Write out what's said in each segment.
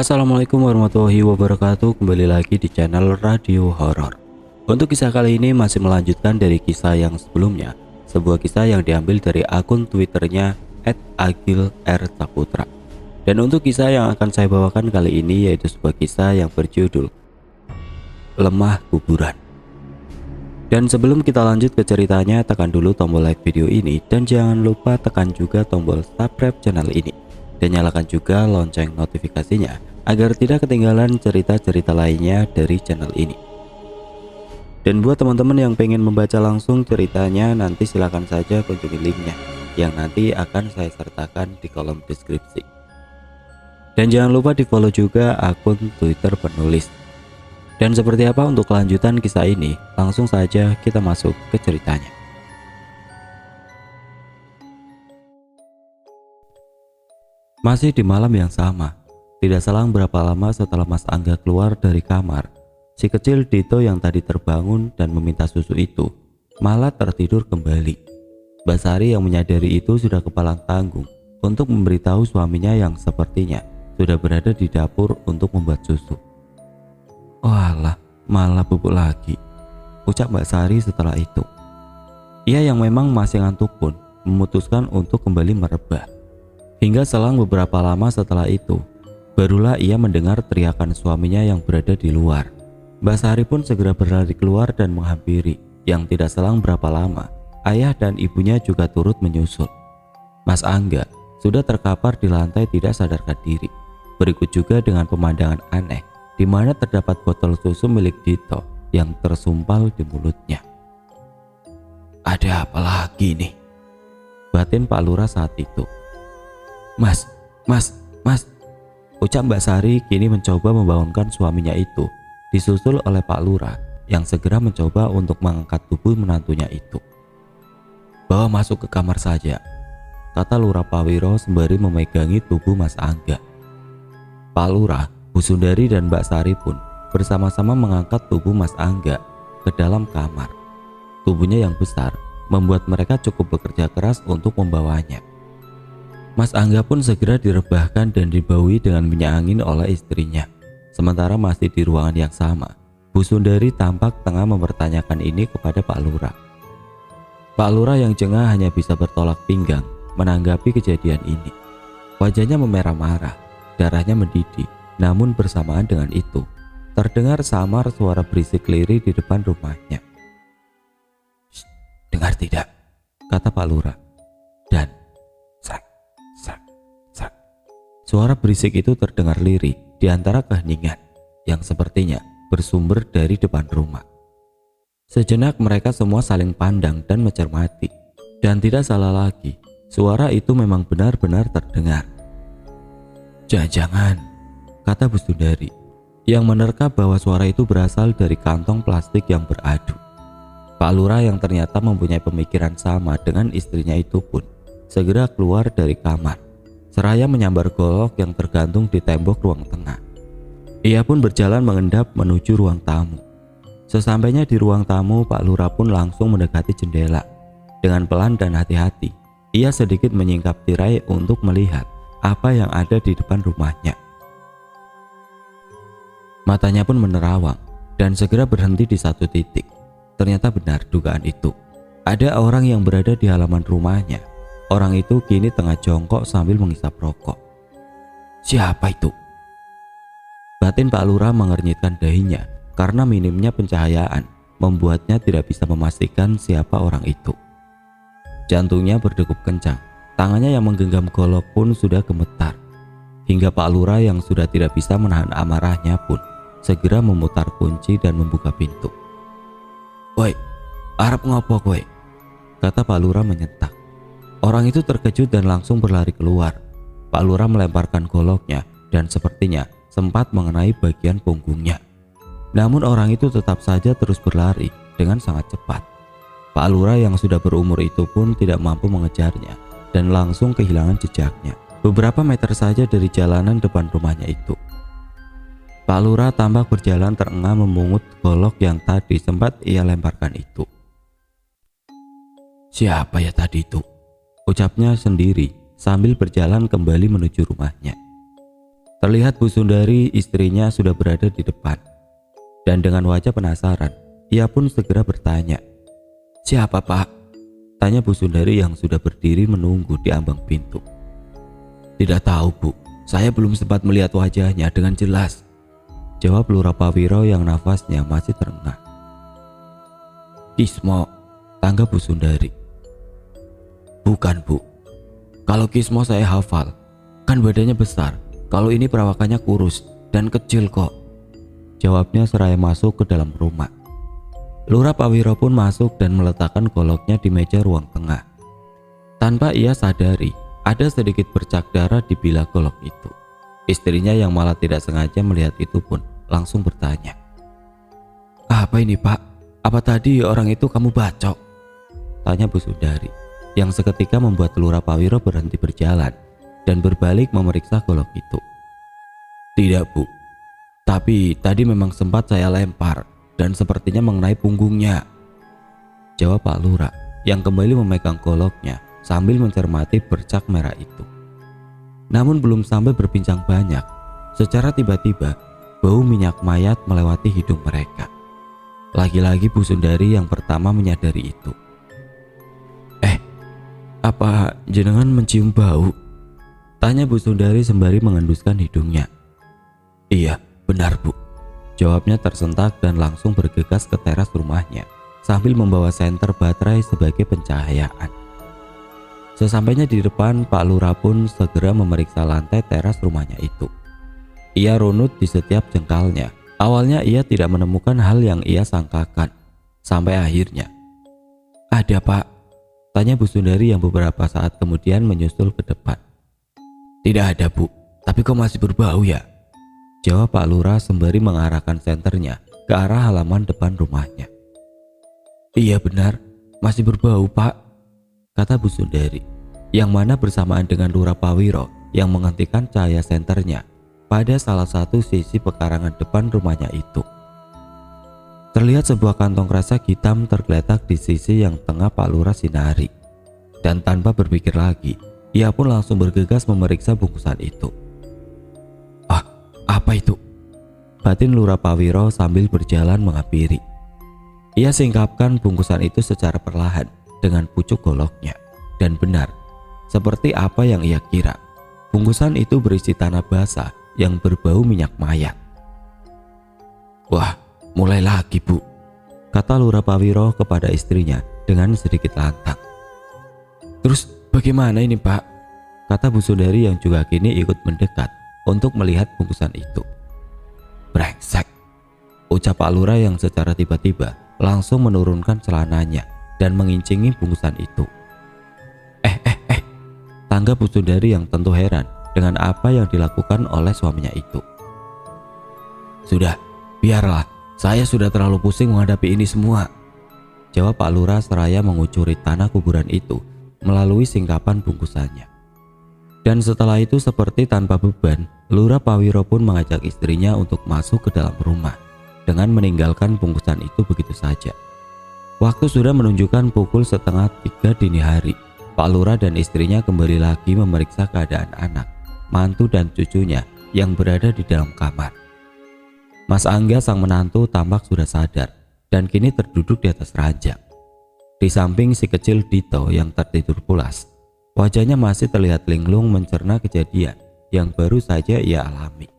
Assalamualaikum warahmatullahi wabarakatuh. Kembali lagi di channel Radio Horor. Untuk kisah kali ini masih melanjutkan dari kisah yang sebelumnya. Sebuah kisah yang diambil dari akun Twitternya @agilrsaputra. Dan untuk kisah yang akan saya bawakan kali ini yaitu sebuah kisah yang berjudul Lemah Kuburan. Dan sebelum kita lanjut ke ceritanya, tekan dulu tombol like video ini dan jangan lupa tekan juga tombol subscribe channel ini. Dan nyalakan juga lonceng notifikasinya agar tidak ketinggalan cerita-cerita lainnya dari channel ini. Dan buat teman-teman yang pengen membaca langsung ceritanya, nanti silahkan saja kunjungi linknya yang nanti akan saya sertakan di kolom deskripsi. Dan jangan lupa di follow juga akun Twitter penulis. Dan seperti apa untuk kelanjutan kisah ini, langsung saja kita masuk ke ceritanya. Masih di malam yang sama, tidak selang berapa lama setelah Mas Angga keluar dari kamar, si kecil Dito yang tadi terbangun dan meminta susu itu malah tertidur kembali. Mbak Sari yang menyadari itu sudah kepalang tanggung untuk memberitahu suaminya yang sepertinya sudah berada di dapur untuk membuat susu. "Walah, malah bubuk lagi," ucap Mbak Sari setelah itu. Ia yang memang masih ngantuk pun memutuskan untuk kembali merebah. Hingga selang beberapa lama setelah itu, barulah ia mendengar teriakan suaminya yang berada di luar. Mbak Sari pun segera berlari keluar dan menghampiri. Yang tidak selang berapa lama, ayah dan ibunya juga turut menyusul. Mas Angga sudah terkapar di lantai tidak sadarkan diri. Berikut juga dengan pemandangan aneh, di mana terdapat botol susu milik Dito yang tersumpal di mulutnya. "Ada apa lagi nih?" batin Pak Lurah saat itu. Mas, ucap Mbak Sari kini mencoba membangunkan suaminya itu, disusul oleh Pak Lurah yang segera mencoba untuk mengangkat tubuh menantunya itu. "Bawa masuk ke kamar saja," kata Lurah Pawiro sembari memegangi tubuh Mas Angga. Pak Lurah, Bu Sundari dan Mbak Sari pun bersama-sama mengangkat tubuh Mas Angga ke dalam kamar. Tubuhnya yang besar membuat mereka cukup bekerja keras untuk membawanya. Mas Angga pun segera direbahkan dan dibaui dengan minyak angin oleh istrinya. Sementara masih di ruangan yang sama, Bu Sundari tampak tengah mempertanyakan ini kepada Pak Lurah. Pak Lurah yang jengah hanya bisa bertolak pinggang menanggapi kejadian ini. Wajahnya memerah marah, darahnya mendidih. Namun bersamaan dengan itu, terdengar samar suara berisik lirih di depan rumahnya. "Shh, dengar tidak?" kata Pak Lurah. Dan suara berisik itu terdengar lirih di antara keheningan yang sepertinya bersumber dari depan rumah. Sejenak mereka semua saling pandang dan mencermati. Dan tidak salah lagi, suara itu memang benar-benar terdengar. "Jangan-jangan," kata Bu Sundari, yang menerka bahwa suara itu berasal dari kantong plastik yang beradu. Pak Lurah yang ternyata mempunyai pemikiran sama dengan istrinya itu pun segera keluar dari kamar, seraya menyambar golok yang tergantung di tembok ruang tengah. Ia pun berjalan mengendap menuju ruang tamu. Sesampainya di ruang tamu, Pak Lurah pun langsung mendekati jendela. Dengan pelan dan hati-hati, ia sedikit menyingkap tirai untuk melihat apa yang ada di depan rumahnya. Matanya pun menerawang dan segera berhenti di satu titik. Ternyata benar dugaan itu. Ada orang yang berada di halaman rumahnya. Orang itu kini tengah jongkok sambil menghisap rokok. "Siapa itu?" batin Pak Lurah mengernyitkan dahinya karena minimnya pencahayaan membuatnya tidak bisa memastikan siapa orang itu. Jantungnya berdegup kencang, tangannya yang menggenggam golok pun sudah gemetar. Hingga Pak Lurah yang sudah tidak bisa menahan amarahnya pun segera memutar kunci dan membuka pintu. "Woi, arep ngopo kowe?" kata Pak Lurah menyentak. Orang itu terkejut dan langsung berlari keluar. Pak Lurah melemparkan goloknya dan sepertinya sempat mengenai bagian punggungnya. Namun orang itu tetap saja terus berlari dengan sangat cepat. Pak Lurah yang sudah berumur itu pun tidak mampu mengejarnya dan langsung kehilangan jejaknya beberapa meter saja dari jalanan depan rumahnya itu. Pak Lurah tampak berjalan terengah memungut golok yang tadi sempat ia lemparkan itu. "Siapa ya tadi itu?" ucapnya sendiri sambil berjalan kembali menuju rumahnya. Terlihat Bu Sundari istrinya sudah berada di depan. Dan dengan wajah penasaran, ia pun segera bertanya, "Siapa Pak?" Tanya Bu Sundari yang sudah berdiri menunggu di ambang pintu. "Tidak tahu Bu, saya belum sempat melihat wajahnya dengan jelas," jawab Lurah Pawiro yang nafasnya masih terengah. "Kismo," tanggap Bu Sundari. "Bukan Bu, kalau Kismo saya hafal, kan badannya besar, kalau ini perawakannya kurus dan kecil kok," jawabnya seraya masuk ke dalam rumah. Lurah Pawiro pun masuk dan meletakkan goloknya di meja ruang tengah. Tanpa ia sadari, ada sedikit bercak darah di bilah golok itu. Istrinya yang malah tidak sengaja melihat itu pun langsung bertanya, "Apa ini Pak? Apa tadi orang itu kamu bacok?" Tanya Bu Sundari, yang seketika membuat Lurah Pawiro berhenti berjalan dan berbalik memeriksa golok itu. "Tidak Bu, tapi tadi memang sempat saya lempar dan sepertinya mengenai punggungnya," jawab Pak Lurah yang kembali memegang goloknya sambil mencermati bercak merah itu. Namun belum sampai berbincang banyak, secara tiba-tiba bau minyak mayat melewati hidung mereka. Lagi-lagi Bu Sundari yang pertama menyadari itu. Apa jenengan mencium bau?" tanya Bu Sundari sembari mengenduskan hidungnya. "Iya, benar Bu," jawabnya tersentak dan langsung bergegas ke teras rumahnya sambil membawa senter baterai sebagai pencahayaan. Sesampainya di depan, Pak Lurah pun segera memeriksa lantai teras rumahnya itu. Ia runut di setiap jengkalnya. Awalnya ia tidak menemukan hal yang ia sangkakan. Sampai akhirnya, "Ada Pak?" tanya Bu Sundari yang beberapa saat kemudian menyusul ke depan. "Tidak ada Bu, tapi kok masih berbau ya?" jawab Pak Lurah sembari mengarahkan senternya ke arah halaman depan rumahnya. "Iya benar, masih berbau Pak," kata Bu Sundari, yang mana bersamaan dengan Lurah Pawiro yang menghentikan cahaya senternya pada salah satu sisi pekarangan depan rumahnya itu. Terlihat sebuah kantong kresek hitam tergeletak di sisi yang tengah Pak Lurah sinari, dan tanpa berpikir lagi, ia pun langsung bergegas memeriksa bungkusan itu. "Apa itu?" batin Lurah Pawiro sambil berjalan menghampiri. Ia singkapkan bungkusan itu secara perlahan dengan pucuk goloknya, dan benar, seperti apa yang ia kira, bungkusan itu berisi tanah basah yang berbau minyak mayat. "Wah, mulai lagi Bu," kata Lurah Pawiro kepada istrinya dengan sedikit lantang. "Terus bagaimana ini Pak?" kata Bu Sundari yang juga kini ikut mendekat untuk melihat bungkusan itu. "Brengsek," ucap Pak Lurah yang secara tiba-tiba langsung menurunkan celananya dan mengincingi bungkusan itu. Tanggap Bu Sundari yang tentu heran dengan apa yang dilakukan oleh suaminya itu. "Sudah, biarlah, saya sudah terlalu pusing menghadapi ini semua," jawab Pak Lurah seraya mengucuri tanah kuburan itu melalui singkapan bungkusannya. Dan setelah itu seperti tanpa beban, Lurah Pawiro pun mengajak istrinya untuk masuk ke dalam rumah dengan meninggalkan bungkusan itu begitu saja. Waktu sudah menunjukkan pukul 2:30 dini hari. Pak Lurah dan istrinya kembali lagi memeriksa keadaan anak, mantu dan cucunya yang berada di dalam kamar. Mas Angga sang menantu tampak sudah sadar dan kini terduduk di atas ranjang. Di samping si kecil Dito yang tertidur pulas, wajahnya masih terlihat linglung mencerna kejadian yang baru saja ia alami.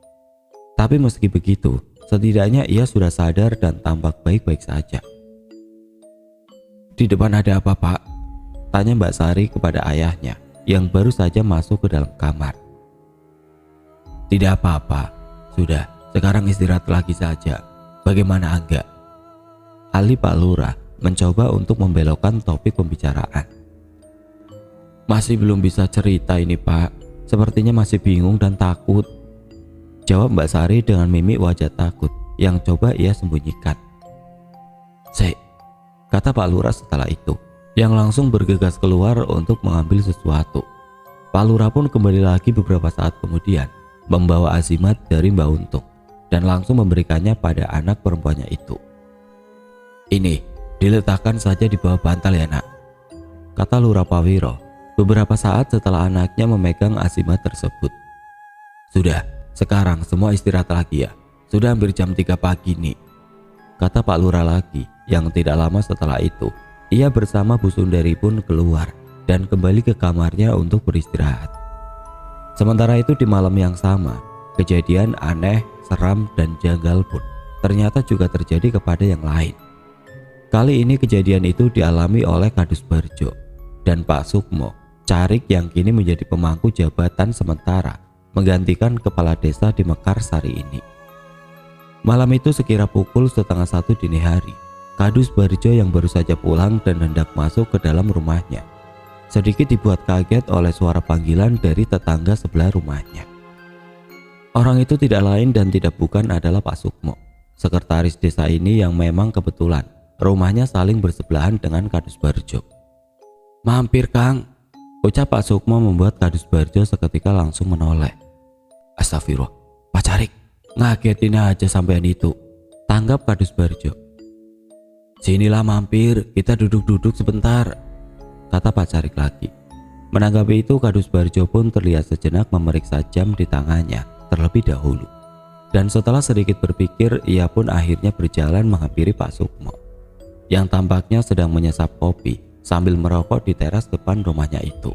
Tapi meski begitu, setidaknya ia sudah sadar dan tampak baik-baik saja. "Di depan ada apa Pak?" tanya Mbak Sari kepada ayahnya yang baru saja masuk ke dalam kamar. "Tidak apa-apa, sudah, sekarang istirahat lagi saja. Bagaimana Angga?" alih Pak Lurah mencoba untuk membelokkan topik pembicaraan. "Masih belum bisa cerita ini Pak, sepertinya masih bingung dan takut," jawab Mbak Sari dengan mimik wajah takut yang coba ia sembunyikan. "Sek," kata Pak Lurah setelah itu, yang langsung bergegas keluar untuk mengambil sesuatu. Pak Lurah pun kembali lagi beberapa saat kemudian membawa azimat dari Mbak Untung dan langsung memberikannya pada anak perempuannya itu. "Ini diletakkan saja di bawah bantal ya Nak," kata Lurah Pawiro beberapa saat setelah anaknya memegang azimat tersebut. "Sudah, Sekarang semua istirahat lagi ya. Sudah hampir jam 3 pagi nih, kata Pak Lurah lagi yang tidak lama setelah itu. Ia bersama Bu Sundari pun keluar dan kembali ke kamarnya untuk beristirahat. Sementara itu di malam yang sama, kejadian aneh, seram dan janggal pun ternyata juga terjadi kepada yang lain. Kali ini kejadian itu dialami oleh Kadus Barjo dan Pak Sukmo, Carik yang kini menjadi pemangku jabatan sementara menggantikan kepala desa di Mekarsari ini. Malam itu sekira pukul 12:30 dini hari, Kadus Barjo yang baru saja pulang dan hendak masuk ke dalam rumahnya sedikit dibuat kaget oleh suara panggilan dari tetangga sebelah rumahnya. Orang itu tidak lain dan tidak bukan adalah Pak Sukmo, sekretaris desa ini yang memang kebetulan rumahnya saling bersebelahan dengan Kadus Barjo. "Mampir Kang," ucap Pak Sukmo membuat Kadus Barjo seketika langsung menoleh. "Astagfirullah, Pak Carik, ngagetin aja sampean itu," tanggap Kadus Barjo. "Sinilah mampir, kita duduk-duduk sebentar," kata Pak Carik lagi. Menanggapi itu, Kadus Barjo pun terlihat sejenak memeriksa jam di tangannya terlebih dahulu. Dan setelah sedikit berpikir, ia pun akhirnya berjalan menghampiri Pak Sukmo yang tampaknya sedang menyesap kopi sambil merokok di teras depan rumahnya itu.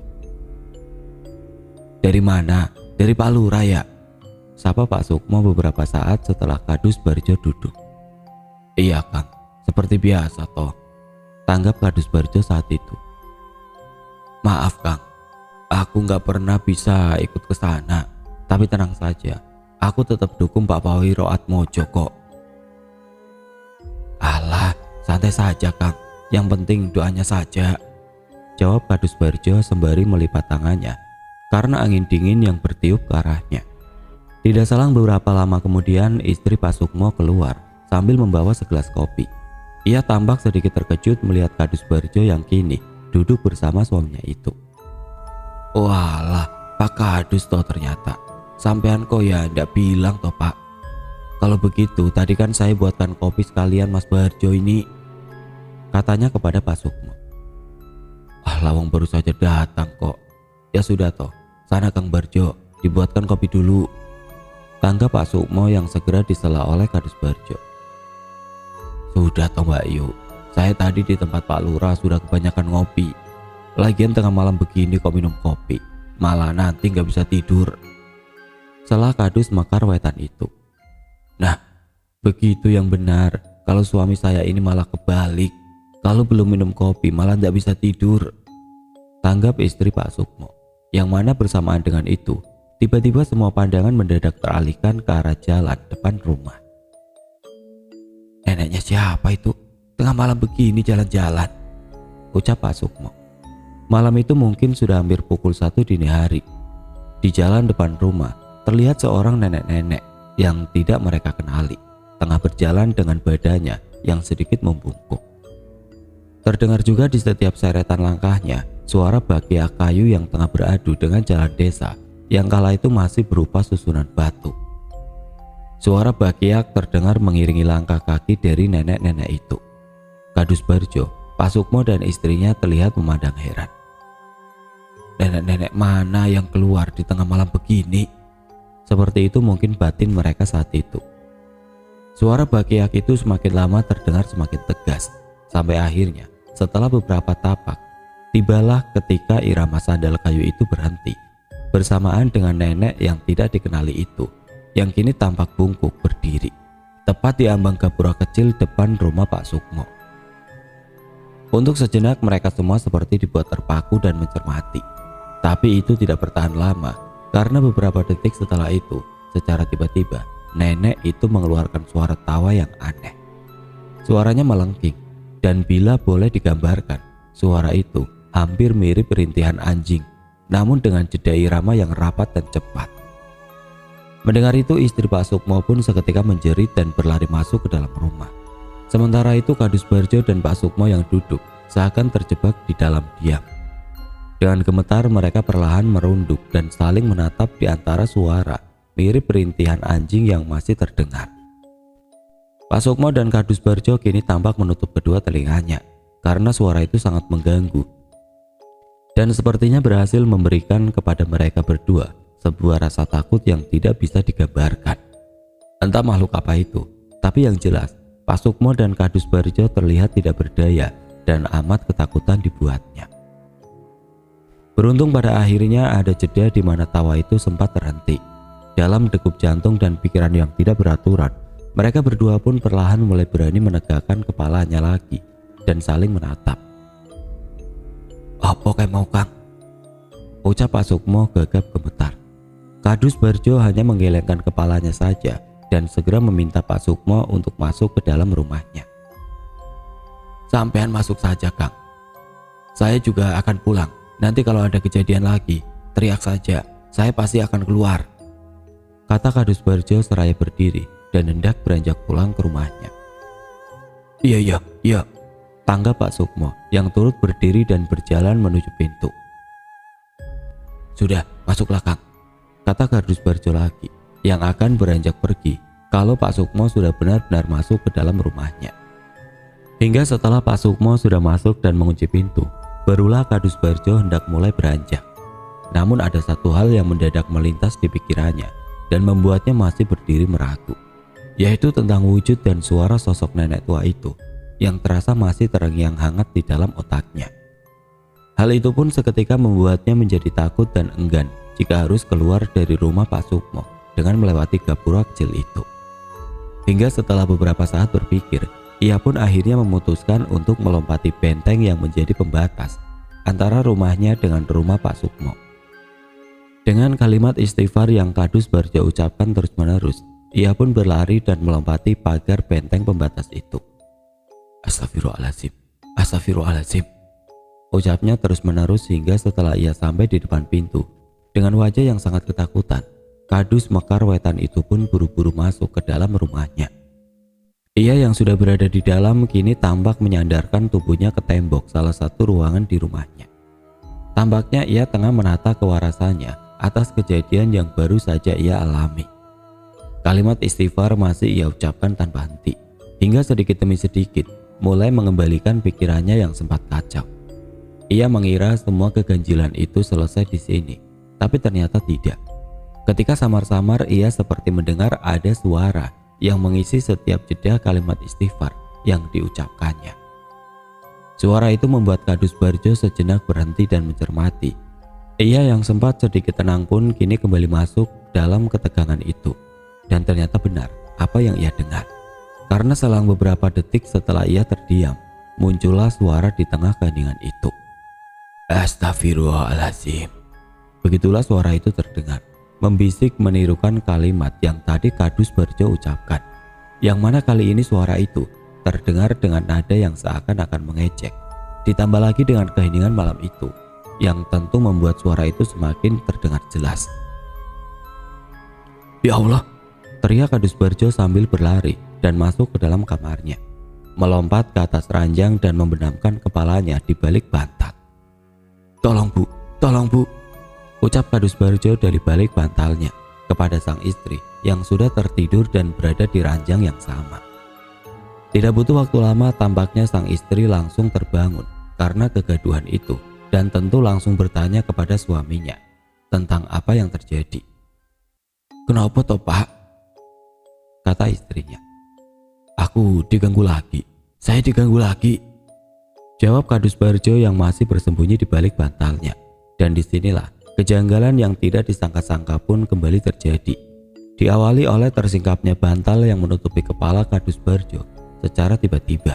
"Dari mana? Dari Pak Lurah ya?" sapa Pak Sukmo beberapa saat setelah Kadus Barjo duduk. "Iya Kang, seperti biasa toh," tanggap Kadus Barjo saat itu. "Maaf Kang, aku nggak pernah bisa ikut ke sana, tapi tenang saja, aku tetap dukung Pak Pawiro Atmojo kok." "Alah, santai saja Kang, yang penting doanya saja," jawab Kadus Barjo sembari melipat tangannya karena angin dingin yang bertiup ke arahnya. Tidak selang beberapa lama kemudian, istri Pak Sukmo keluar sambil membawa segelas kopi. Ia tampak sedikit terkejut melihat Kadus Barjo yang kini duduk bersama suaminya itu. "Walah, Pak Kadus toh ternyata. Sampean kok ya ndak bilang toh Pak. Kalau begitu tadi kan saya buatkan kopi sekalian Mas Barjo ini," katanya kepada Pak Sukmo. "Ah, lawang baru saja datang kok. Ya sudah toh, sana Kang Barjo, dibuatkan kopi dulu," tanggap Pak Sukmo yang segera disela oleh Kadus Barjo. "Sudah toh Mbak Yu, saya tadi di tempat Pak Lurah sudah kebanyakan ngopi. Lagian tengah malam begini kok minum kopi, malah nanti nggak bisa tidur," selah Kadus mekar wetan itu. "Nah, begitu yang benar. Kalau suami saya ini malah kebalik. Kalau belum minum kopi malah nggak bisa tidur," tanggap istri Pak Sukmo. Yang mana bersamaan dengan itu, tiba-tiba semua pandangan mendadak teralihkan ke arah jalan depan rumah. "Neneknya siapa itu? Tengah malam begini jalan-jalan," ucap Pak Sukmo. Malam itu mungkin sudah hampir pukul 1 dini hari. Di jalan depan rumah terlihat seorang nenek-nenek yang tidak mereka kenali tengah berjalan dengan badannya yang sedikit membungkuk. Terdengar juga di setiap seretan langkahnya suara bakia kayu yang tengah beradu dengan jalan desa yang kala itu masih berupa susunan batu. Suara bakiak terdengar mengiringi langkah kaki dari nenek-nenek itu. Kadus Barjo, Pak Sukmo dan istrinya terlihat memandang heran. "Nenek-nenek mana yang keluar di tengah malam begini?" Seperti itu mungkin batin mereka saat itu. Suara bakiak itu semakin lama terdengar semakin tegas, sampai akhirnya setelah beberapa tapak, tibalah ketika irama sandal kayu itu berhenti, bersamaan dengan nenek yang tidak dikenali itu, yang kini tampak bungkuk berdiri, tepat di ambang gapura kecil depan rumah Pak Sukmo. Untuk sejenak mereka semua seperti dibuat terpaku dan mencermati. Tapi itu tidak bertahan lama, karena beberapa detik setelah itu, secara tiba-tiba, nenek itu mengeluarkan suara tawa yang aneh. Suaranya melengking, dan bila boleh digambarkan, suara itu hampir mirip rintihan anjing, namun dengan jeda irama yang rapat dan cepat. Mendengar itu, istri Pak Sukmo pun seketika menjerit dan berlari masuk ke dalam rumah. Sementara itu Kadus Barjo dan Pak Sukmo yang duduk seakan terjebak di dalam diam. Dengan gemetar mereka perlahan merunduk dan saling menatap di antara suara mirip rintihan anjing yang masih terdengar. Pak Sukmo dan Kadus Barjo kini tampak menutup kedua telinganya karena suara itu sangat mengganggu. Dan sepertinya berhasil memberikan kepada mereka berdua sebuah rasa takut yang tidak bisa digambarkan. Entah makhluk apa itu, tapi yang jelas Pak Sukmo dan Kadus Barjo terlihat tidak berdaya dan amat ketakutan dibuatnya. Beruntung pada akhirnya ada jeda di mana tawa itu sempat terhenti. Dalam degup jantung dan pikiran yang tidak beraturan, mereka berdua pun perlahan mulai berani menegakkan kepalanya lagi dan saling menatap. "Apa kayak mau Kang?" ucap Pak Sukmo gagap gemetar. Kadus Barjo hanya menggelengkan kepalanya saja dan segera meminta Pak Sukmo untuk masuk ke dalam rumahnya. "Sampean masuk saja Kang. Saya juga akan pulang. Nanti kalau ada kejadian lagi, teriak saja, saya pasti akan keluar," kata Kadus Barjo seraya berdiri dan hendak beranjak pulang ke rumahnya. Iya, tanggap Pak Sukmo yang turut berdiri dan berjalan menuju pintu. "Sudah, masuklah Kang," kata Kadus Barjo lagi yang akan beranjak pergi kalau Pak Sukmo sudah benar-benar masuk ke dalam rumahnya. Hingga setelah Pak Sukmo sudah masuk dan mengunci pintu, barulah Kadus Barjo hendak mulai beranjak. Namun ada satu hal yang mendadak melintas di pikirannya dan membuatnya masih berdiri meragu, yaitu tentang wujud dan suara sosok nenek tua itu yang terasa masih terngiang hangat di dalam otaknya. Hal itu pun seketika membuatnya menjadi takut dan enggan jika harus keluar dari rumah Pak Sukmo dengan melewati gapura kecil itu. Hingga setelah beberapa saat berpikir, ia pun akhirnya memutuskan untuk melompati benteng yang menjadi pembatas antara rumahnya dengan rumah Pak Sukmo. Dengan kalimat istighfar yang Kadus Barjo ucapkan terus-menerus, ia pun berlari dan melompati pagar benteng pembatas itu. Astagfirullahaladzim, astagfirullahaladzim, ucapnya terus-menerus hingga setelah ia sampai di depan pintu. Dengan wajah yang sangat ketakutan, Kadus Mekar Wetan itu pun buru-buru masuk ke dalam rumahnya. Ia yang sudah berada di dalam kini tampak menyandarkan tubuhnya ke tembok salah satu ruangan di rumahnya. Tampaknya ia tengah menata kewarasannya atas kejadian yang baru saja ia alami. Kalimat istighfar masih ia ucapkan tanpa henti, hingga sedikit demi sedikit mulai mengembalikan pikirannya yang sempat kacau. Ia mengira semua keganjilan itu selesai di sini, tapi ternyata tidak. Ketika samar-samar ia seperti mendengar ada suara yang mengisi setiap jeda kalimat istighfar yang diucapkannya. Suara itu membuat Kadus Barjo sejenak berhenti dan mencermati. Ia yang sempat sedikit tenang pun kini kembali masuk dalam ketegangan itu. Dan ternyata benar apa yang ia dengar. Karena selang beberapa detik setelah ia terdiam, muncullah suara di tengah keheningan itu. Astagfirullahaladzim. Begitulah suara itu terdengar, membisik menirukan kalimat yang tadi Kadus Barjo ucapkan. Yang mana kali ini suara itu terdengar dengan nada yang seakan-akan mengejek. Ditambah lagi dengan keheningan malam itu, yang tentu membuat suara itu semakin terdengar jelas. Ya Allah, teriak Kadus Barjo sambil berlari dan masuk ke dalam kamarnya, melompat ke atas ranjang dan membenamkan kepalanya di balik bantal. Tolong bu, ucap Kadus Barjo dari balik bantalnya kepada sang istri yang sudah tertidur dan berada di ranjang yang sama. Tidak butuh waktu lama, tampaknya sang istri langsung terbangun karena kegaduhan itu dan tentu langsung bertanya kepada suaminya tentang apa yang terjadi. Kenapa toh Pak? Kata istrinya. Aku diganggu lagi, saya diganggu lagi, jawab Kadus Barjo yang masih bersembunyi di balik bantalnya. Dan disinilah kejanggalan yang tidak disangka-sangka pun kembali terjadi. Diawali oleh tersingkapnya bantal yang menutupi kepala Kadus Barjo secara tiba-tiba.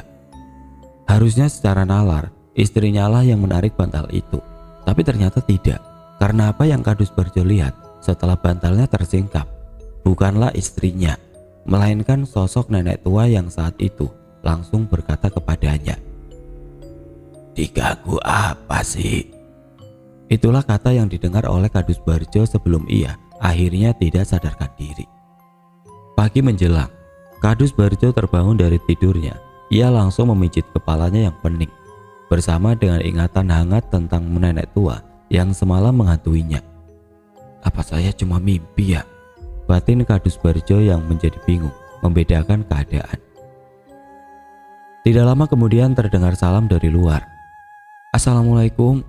Harusnya secara nalar, istrinya lah yang menarik bantal itu. Tapi ternyata tidak, karena apa yang Kadus Barjo lihat setelah bantalnya tersingkap bukanlah istrinya, melainkan sosok nenek tua yang saat itu langsung berkata kepadanya, "Diganggu apa sih?" Itulah kata yang didengar oleh Kadus Barjo sebelum ia akhirnya tidak sadarkan diri. Pagi menjelang, Kadus Barjo terbangun dari tidurnya. Ia langsung memijit kepalanya yang pening, bersama dengan ingatan hangat tentang nenek tua yang semalam menghantuinya. Apa saya cuma mimpi ya? Batin Kadus Barjo yang menjadi bingung membedakan keadaan. Tidak lama kemudian terdengar salam dari luar. Assalamualaikum.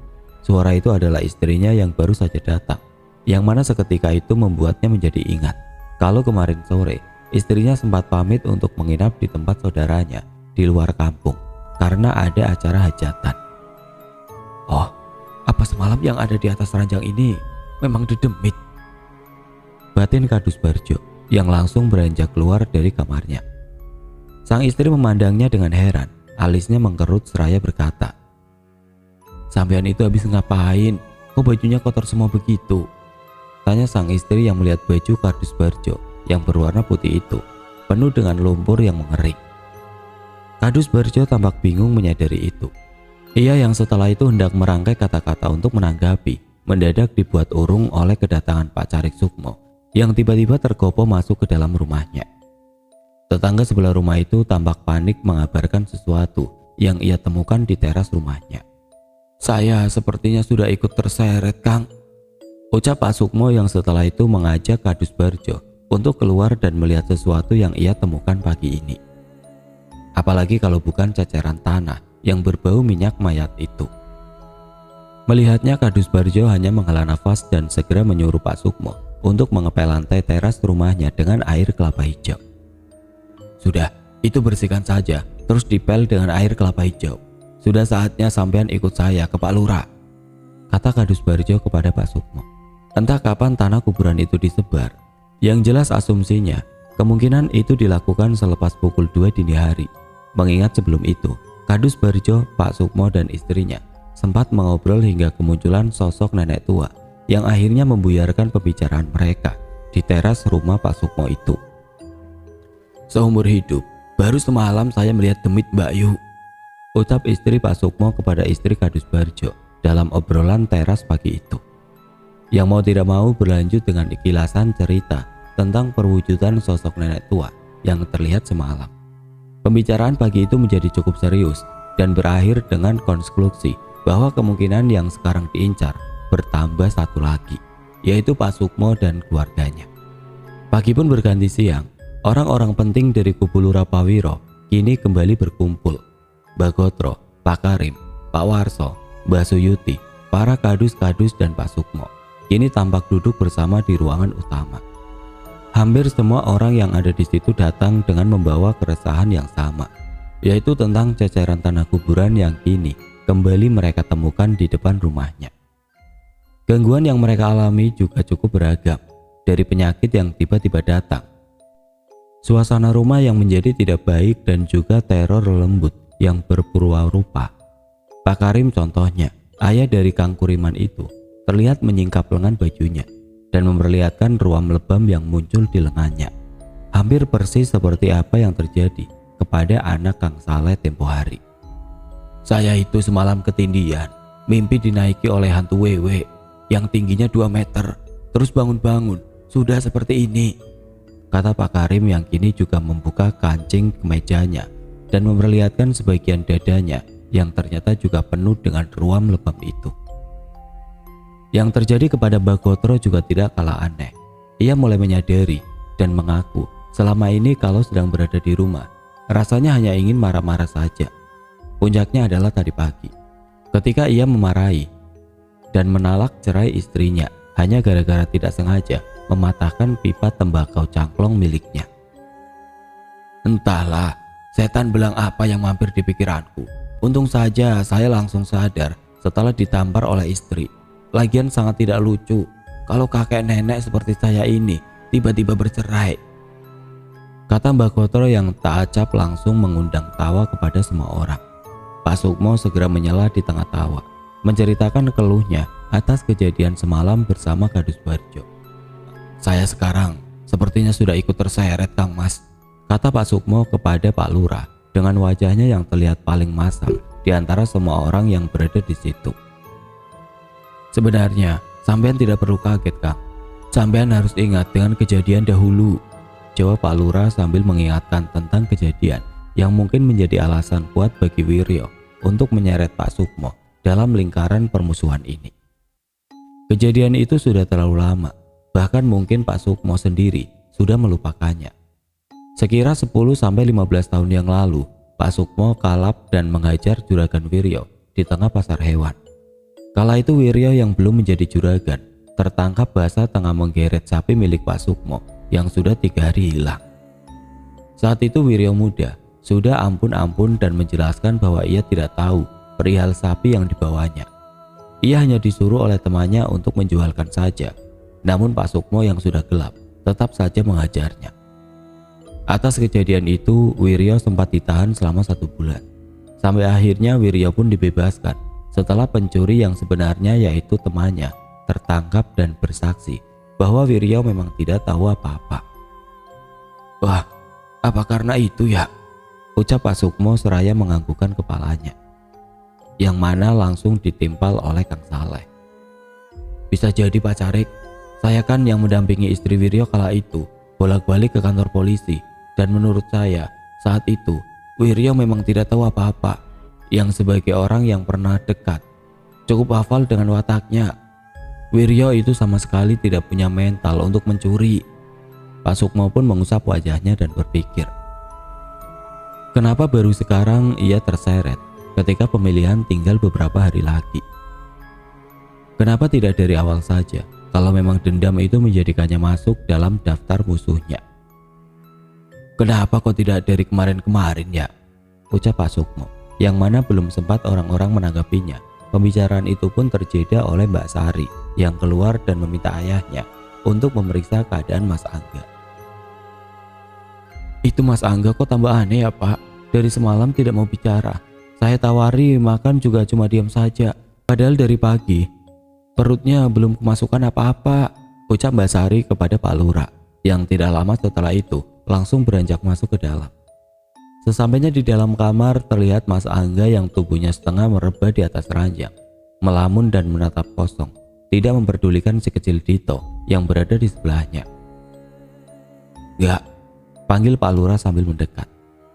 Suara itu adalah istrinya yang baru saja datang. yang mana seketika itu membuatnya menjadi ingat kalau kemarin sore istrinya sempat pamit untuk menginap di tempat saudaranya di luar kampung karena ada acara hajatan. Oh, apa semalam yang ada di atas ranjang ini memang dedemit? Batin Kadus Barjo yang langsung beranjak keluar dari kamarnya. Sang istri memandangnya dengan heran, alisnya mengkerut seraya berkata, "Sampean itu habis ngapain? Kok bajunya kotor semua begitu?" Tanya sang istri yang melihat baju Kadus Barjo yang berwarna putih itu, penuh dengan lumpur yang mengering. Kadus Barjo tampak bingung menyadari itu. Ia yang setelah itu hendak merangkai kata-kata untuk menanggapi, mendadak dibuat urung oleh kedatangan Pak Carik Sukmo yang tiba-tiba tergopoh masuk ke dalam rumahnya. Tetangga sebelah rumah itu tampak panik mengabarkan sesuatu yang ia temukan di teras rumahnya. "Saya sepertinya sudah ikut terseret, Kang," ucap Pak Sukmo yang setelah itu mengajak Kadus Barjo untuk keluar dan melihat sesuatu yang ia temukan pagi ini. Apalagi kalau bukan ceceran tanah yang berbau minyak mayat itu. Melihatnya, Kadus Barjo hanya menghela nafas dan segera menyuruh Pak Sukmo untuk mengepel lantai teras rumahnya dengan air kelapa hijau. "Sudah, itu bersihkan saja, terus dipel dengan air kelapa hijau. Sudah saatnya sampean ikut saya ke Pak Lurah," kata Kadus Barjo kepada Pak Sukmo. Entah kapan tanah kuburan itu disebar. Yang jelas asumsinya, kemungkinan itu dilakukan selepas pukul 2 dini hari. Mengingat sebelum itu, Kadus Barjo, Pak Sukmo dan istrinya sempat mengobrol hingga kemunculan sosok nenek tua yang akhirnya membuyarkan pembicaraan mereka di teras rumah Pak Sukmo itu. "Seumur hidup, baru semalam saya melihat demit Mbak Yu," ucap istri Pak Sukmo kepada istri Kadus Barjo dalam obrolan teras pagi itu. Yang mau tidak mau berlanjut dengan kilasan cerita tentang perwujudan sosok nenek tua yang terlihat semalam. Pembicaraan pagi itu menjadi cukup serius dan berakhir dengan konklusi bahwa kemungkinan yang sekarang diincar bertambah satu lagi, yaitu Pak Sukmo dan keluarganya. Pagi pun berganti siang. Orang-orang penting dari kubu Lurah Pawiro kini kembali berkumpul. Bagotro, Pak Karim, Pak Warso, Mbak Suyuti, para kadus-kadus dan Pak Sukmo kini tampak duduk bersama di ruangan utama. Hampir semua orang yang ada di situ datang dengan membawa keresahan yang sama, yaitu tentang ceceran tanah kuburan yang kini kembali mereka temukan di depan rumahnya. Gangguan yang mereka alami juga cukup beragam, dari penyakit yang tiba-tiba datang, suasana rumah yang menjadi tidak baik, dan juga teror lembut yang berpurwa-rupa. Pak Karim contohnya, ayah dari Kang Kuriman itu, terlihat menyingkap lengan bajunya dan memperlihatkan ruam lebam yang muncul di lengannya. Hampir persis seperti apa yang terjadi kepada anak Kang Saleh tempo hari. "Saya itu semalam ketindian, mimpi dinaiki oleh hantu wewe yang tingginya 2 meter, terus bangun-bangun, sudah seperti ini," kata Pak Karim yang kini juga membuka kancing kemejanya dan memperlihatkan sebagian dadanya yang ternyata juga penuh dengan ruam lebam itu. Yang terjadi kepada Bagotro juga tidak kalah aneh. Ia mulai menyadari dan mengaku selama ini kalau sedang berada di rumah, rasanya hanya ingin marah-marah saja. Puncaknya adalah tadi pagi, ketika ia memarahi dan menalak cerai istrinya hanya gara-gara tidak sengaja mematahkan pipa tembakau cangklong miliknya. Entahlah, setan belang apa yang mampir di pikiranku. Untung saja saya langsung sadar setelah ditampar oleh istri. Lagian sangat tidak lucu kalau kakek nenek seperti saya ini tiba-tiba bercerai, kata Mbak Kotro yang tak acap langsung mengundang tawa kepada semua orang. Pak Sukmo segera menyela di tengah tawa, menceritakan keluhnya atas kejadian semalam bersama Kadus Barjo. "Saya sekarang sepertinya sudah ikut terseret, Kang Mas," kata Pak Sukmo kepada Pak Lurah dengan wajahnya yang terlihat paling masam di antara semua orang yang berada di situ. "Sebenarnya sampean tidak perlu kaget, Kang. Sampean harus ingat dengan kejadian dahulu," jawab Pak Lurah sambil mengingatkan tentang kejadian yang mungkin menjadi alasan kuat bagi Wiryo untuk menyeret Pak Sukmo dalam lingkaran permusuhan ini. Kejadian itu sudah terlalu lama, bahkan mungkin Pak Sukmo sendiri sudah melupakannya. Sekira 10-15 tahun yang lalu, Pak Sukmo kalap dan menghajar Juragan Wiryo di tengah pasar hewan. Kala itu Wiryo yang belum menjadi juragan tertangkap basah tengah menggeret sapi milik Pak Sukmo yang sudah 3 hari hilang. Saat itu Wiryo muda sudah ampun-ampun dan menjelaskan bahwa ia tidak tahu perihal sapi yang dibawanya. Ia hanya disuruh oleh temannya untuk menjualkan saja. Namun Pak Sukmo yang sudah gelap tetap saja menghajarnya. Atas kejadian itu Wiryo sempat ditahan selama 1 bulan. Sampai akhirnya Wiryo pun dibebaskan setelah pencuri yang sebenarnya yaitu temannya tertangkap dan bersaksi bahwa Wiryo memang tidak tahu apa-apa. "Wah, apa karena itu ya?" ucap Pak Sukmo seraya menganggukkan kepalanya, yang mana langsung ditimpal oleh Kang Saleh. "Bisa jadi Pak Carik, saya kan yang mendampingi istri Wiryo kala itu bolak-balik ke kantor polisi, dan menurut saya saat itu Wiryo memang tidak tahu apa-apa. Yang sebagai orang yang pernah dekat cukup hafal dengan wataknya, Wiryo itu sama sekali tidak punya mental untuk mencuri." Pak Sukmo pun mengusap wajahnya dan berpikir, kenapa baru sekarang ia terseret ketika pemilihan tinggal beberapa hari lagi? Kenapa tidak dari awal saja kalau memang dendam itu menjadikannya masuk dalam daftar musuhnya? "Kenapa kok tidak dari kemarin-kemarin ya?" ucap Pak Sukmo, yang mana belum sempat orang-orang menanggapinya. Pembicaraan itu pun terjeda oleh Mbak Sari yang keluar dan meminta ayahnya untuk memeriksa keadaan Mas Angga. "Itu Mas Angga kok tambah aneh ya Pak, dari semalam tidak mau bicara. Saya tawari makan juga cuma diam saja, padahal dari pagi perutnya belum kemasukan apa-apa," ucap Mbak Sari kepada Pak Lurah, yang tidak lama setelah itu langsung beranjak masuk ke dalam. Sesampainya di dalam kamar terlihat Mas Angga yang tubuhnya setengah merebah di atas ranjang, melamun dan menatap kosong, tidak memperdulikan si kecil Dito yang berada di sebelahnya. "Gak," panggil Pak Lurah sambil mendekat.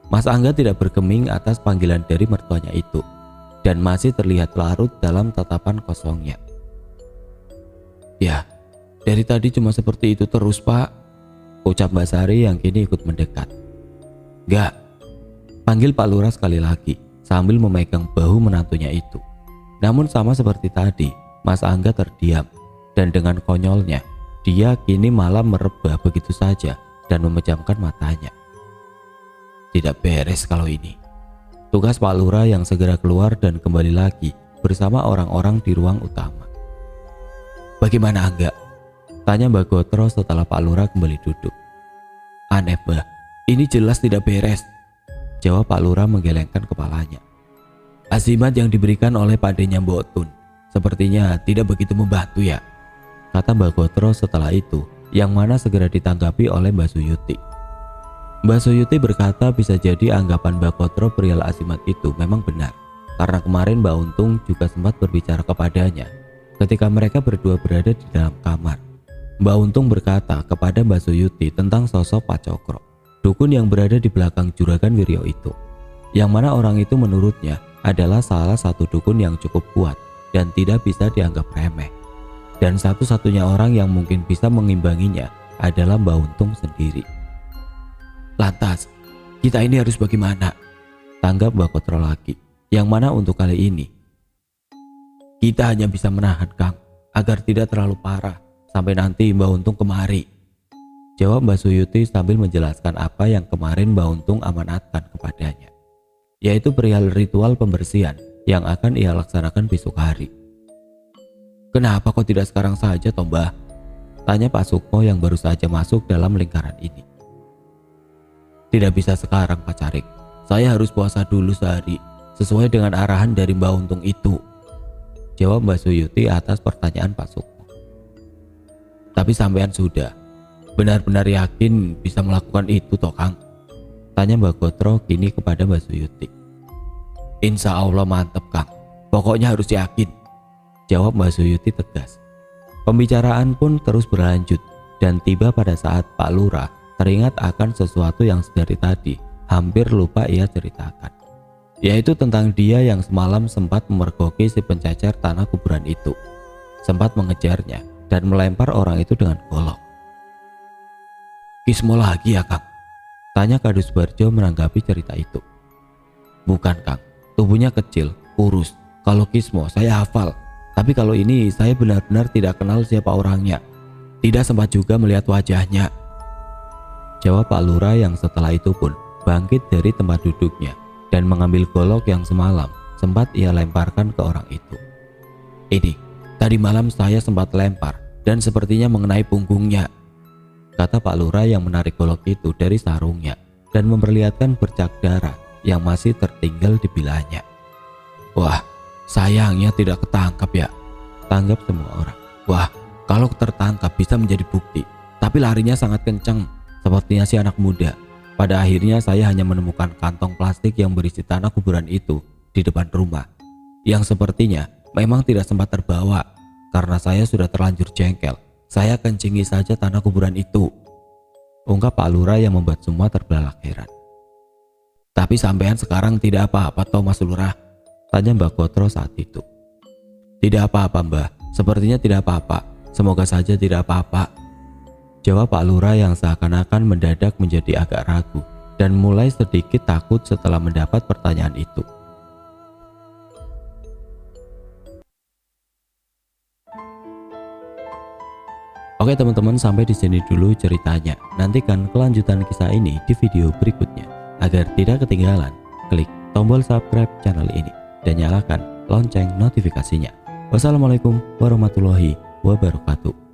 Mas Angga tidak bergeming atas panggilan dari mertuanya itu dan masih terlihat larut dalam tatapan kosongnya. "Ya, dari tadi cuma seperti itu terus Pak," ucap Mbak Sari yang kini ikut mendekat. "Gak," panggil Pak Lurah sekali lagi sambil memegang bahu menantunya itu. Namun sama seperti tadi, Mas Angga terdiam dan dengan konyolnya dia kini malah merebah begitu saja dan memejamkan matanya. Tidak beres kalau ini. Tugas Pak Lurah yang segera keluar dan kembali lagi bersama orang-orang di ruang utama. "Bagaimana Angga?" tanya Mbak Gotro setelah Pak Lurah kembali duduk. "Aneh Bah, ini jelas tidak beres," jawab Pak Lurah menggelengkan kepalanya. "Azimat yang diberikan oleh padenya Mbok Tun sepertinya tidak begitu membantu ya," kata Mbak Gotro setelah itu, yang mana segera ditanggapi oleh Mbak Suyuti. Mbak Suyuti berkata bisa jadi anggapan Mbak Gotro perihal azimat itu memang benar, karena kemarin Mbak Untung juga sempat berbicara kepadanya ketika mereka berdua berada di dalam kamar. Mbak Untung berkata kepada Mbak Suyuti tentang sosok Pak Cokro, dukun yang berada di belakang juragan Wiryo itu, yang mana orang itu menurutnya adalah salah satu dukun yang cukup kuat dan tidak bisa dianggap remeh. Dan satu-satunya orang yang mungkin bisa mengimbanginya adalah Mbak Untung sendiri. "Lantas, kita ini harus bagaimana?" tanggap Mbak Gotro lagi, yang mana untuk kali ini "Kita hanya bisa menahan Kang, agar tidak terlalu parah sampai nanti Mbak Untung kemari," jawab Mbak Suyuti sambil menjelaskan apa yang kemarin Mbak Untung amanatkan kepadanya, yaitu perihal ritual pembersihan yang akan ia laksanakan besok hari. "Kenapa kok tidak sekarang saja toh Mbah?" tanya Pak Sukmo yang baru saja masuk dalam lingkaran ini. "Tidak bisa sekarang Pak Carik, saya harus puasa dulu sehari sesuai dengan arahan dari Mbak Untung itu," jawab Mbak Suyuti atas pertanyaan Pak Sukmo. "Tapi sampean sudah benar-benar yakin bisa melakukan itu toh Kang?" tanya Mbak Gotro kini kepada Mbak Suyuti. "Insya Allah mantep Kang, pokoknya harus yakin," jawab Mbak Suyuti tegas. Pembicaraan pun terus berlanjut dan tiba pada saat Pak Lurah teringat akan sesuatu yang sedari tadi hampir lupa ia ceritakan, yaitu tentang dia yang semalam sempat memergoki si pencecer tanah kuburan itu, sempat mengejarnya dan melempar orang itu dengan golok. "Kismo lagi ya Kang?" tanya Kadus Barjo menanggapi cerita itu. "Bukan Kang, tubuhnya kecil, kurus. Kalau Kismo saya hafal, Tapi kalau ini saya benar-benar tidak kenal siapa orangnya. Tidak sempat juga melihat wajahnya. Jawab Pak Lurah yang setelah itu pun bangkit dari tempat duduknya dan mengambil golok yang semalam sempat ia lemparkan ke orang itu. Ini, tadi malam saya sempat lempar dan sepertinya mengenai punggungnya, kata Pak Lurah yang menarik golok itu dari sarungnya dan memperlihatkan bercak darah yang masih tertinggal di bilahnya. Wah, sayangnya tidak ketangkap ya, tanggap semua orang. Wah, kalau tertangkap bisa menjadi bukti, tapi larinya sangat kencang, sepertinya si anak muda. Pada akhirnya saya hanya menemukan kantong plastik yang berisi tanah kuburan itu di depan rumah, yang sepertinya memang tidak sempat terbawa karena saya sudah terlanjur jengkel. Saya kencingi saja tanah kuburan itu, ungkap Pak Lurah yang membuat semua terbelalak heran. Tapi sampean sekarang tidak apa-apa toh Mas Lurah? Tanya Mbak Kotro saat itu. Tidak apa-apa Mbah, sepertinya tidak apa-apa. Semoga saja tidak apa-apa, jawab Pak Lurah yang seakan-akan mendadak menjadi agak ragu dan mulai sedikit takut setelah mendapat pertanyaan itu. Oke teman-teman, sampai di sini dulu ceritanya. Nantikan kelanjutan kisah ini di video berikutnya. Agar tidak ketinggalan, klik tombol subscribe channel ini dan nyalakan lonceng notifikasinya. Wassalamualaikum warahmatullahi wabarakatuh.